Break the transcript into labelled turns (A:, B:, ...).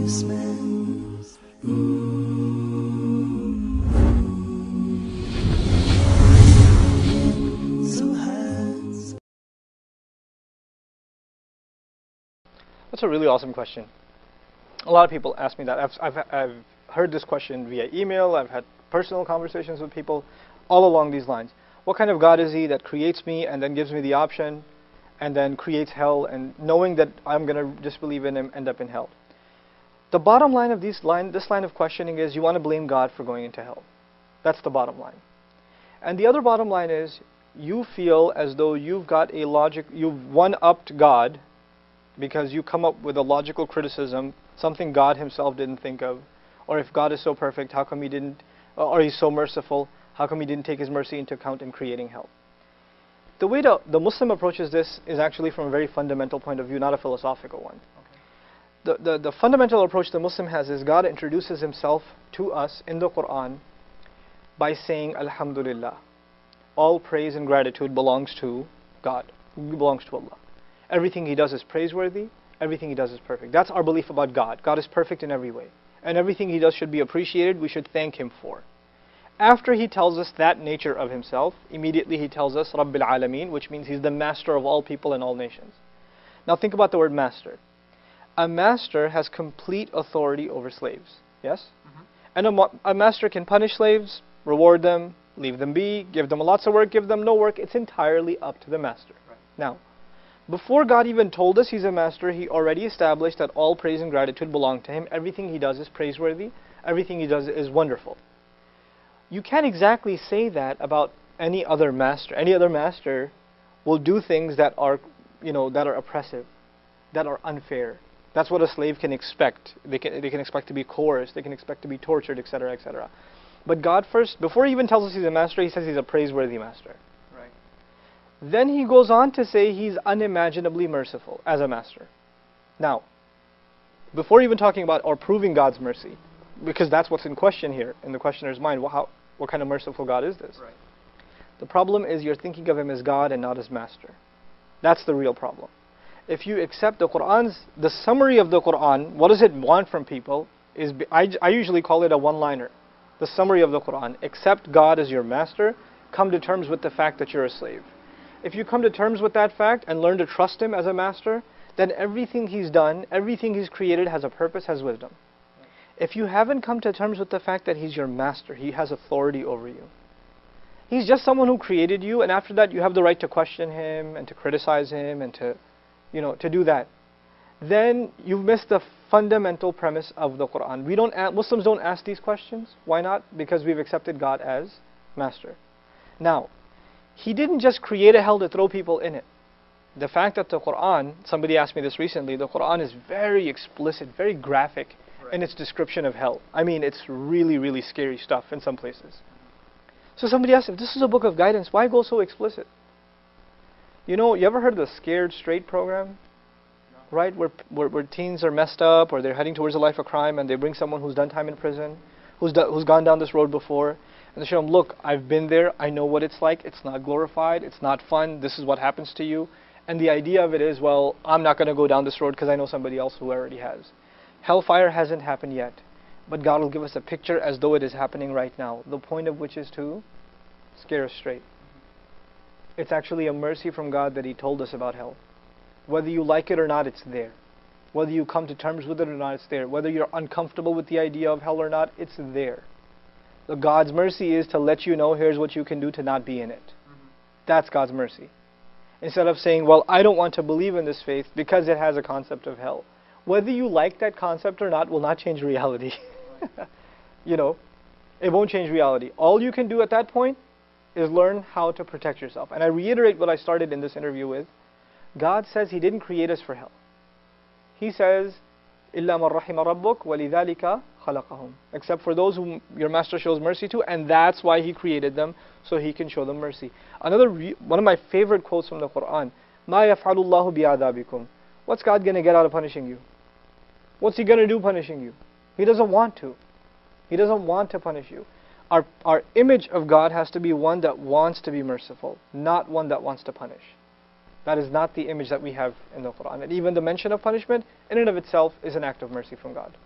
A: That's a really awesome question. A lot of people ask me that. I've heard this question via email. I've had personal conversations with people all along these lines. What kind of God is He that creates me and then gives me the option and then creates hell, and knowing that I'm going to disbelieve in Him, end up in hell? The bottom line of this line of questioning is you want to blame God for going into hell. That's the bottom line. And the other bottom line is you feel as though you've got a logic, you've one-upped God because you come up with a logical criticism, something God Himself didn't think of. Or if God is so perfect, how come He didn't, or He's so merciful, how come He didn't take His mercy into account in creating hell? The way the Muslim approaches this is actually from a very fundamental point of view, not a philosophical one. Okay. The fundamental approach the Muslim has is God introduces Himself to us in the Quran by saying, Alhamdulillah. All praise and gratitude belongs to God, belongs to Allah. Everything He does is praiseworthy, everything He does is perfect. That's our belief about God. God is perfect in every way. And everything He does should be appreciated, we should thank Him for. After He tells us that nature of Himself, immediately He tells us Rabbil Alameen, which means He's the master of all people and all nations. Now think about the word master. A master has complete authority over slaves, yes? And a master can punish slaves, reward them, leave them be, give them lots of work, give them no work. It's entirely up to the master. Right. Now, before God even told us He's a master, He already established that all praise and gratitude belong to Him. Everything He does is praiseworthy. Everything He does is wonderful. You can't exactly say that about any other master. Any other master will do things that are, that are oppressive, that are unfair. That's what a slave can expect. They can expect to be coerced. They can expect to be tortured, etc., etc. But God first, before He even tells us He's a master, He says He's a praiseworthy master. Right. Then He goes on to say He's unimaginably merciful as a master. Now, before even talking about or proving God's mercy, because that's what's in question here in the questioner's mind, what kind of merciful God is this? Right. The problem is you're thinking of Him as God and not as master. That's the real problem. If you accept the summary of the Quran, what does it want from people? I usually call it a one-liner. The summary of the Quran: accept God as your master, come to terms with the fact that you're a slave. If you come to terms with that fact and learn to trust Him as a master, then everything He's done, everything He's created has a purpose, has wisdom. If you haven't come to terms with the fact that He's your master, He has authority over you. He's just someone who created you, and after that you have the right to question Him and to criticize Him and to do that. Then you've missed the fundamental premise of the Quran. Muslims don't ask these questions. Why not? Because we've accepted God as master. Now, He didn't just create a hell to throw people in it. The fact that the Quran, somebody asked me this recently, the Quran is very explicit, very graphic in its description of hell. I mean, it's really, really scary stuff in some places. So somebody asked, if this is a book of guidance, why go so explicit? You ever heard of the Scared Straight program? Right, where teens are messed up or they're heading towards a life of crime, and they bring someone who's done time in prison, who's gone down this road before, and they show them, look, I've been there, I know what it's like, it's not glorified, it's not fun, this is what happens to you. And the idea of it is, well, I'm not going to go down this road because I know somebody else who already has. Hellfire hasn't happened yet, but God will give us a picture as though it is happening right now, the point of which is to scare us straight. It's actually a mercy from God that He told us about hell. Whether you like it or not, it's there. Whether you come to terms with it or not, it's there. Whether you're uncomfortable with the idea of hell or not, it's there. So God's mercy is to let you know, here's what you can do to not be in it. That's God's mercy. Instead of saying, well, I don't want to believe in this faith because it has a concept of hell. Whether you like that concept or not will not change reality. It won't change reality. All you can do at that point is learn how to protect yourself. And I reiterate what I started in this interview with. God says He didn't create us for hell. He says, إِلَّا مَنْ رَحِمَ رَبُّكَ وَلِذَلِكَ خَلَقَهُم. Except for those whom your master shows mercy to, and that's why He created them, so He can show them mercy. One of my favorite quotes from the Quran, مَا يَفْعَلُ اللَّهُ بِعَذَابِكُمْ. What's God going to get out of punishing you? What's He going to do punishing you? He doesn't want to. He doesn't want to punish you. Our image of God has to be one that wants to be merciful, not one that wants to punish. That is not the image that we have in the Quran. And even the mention of punishment, in and of itself, is an act of mercy from God.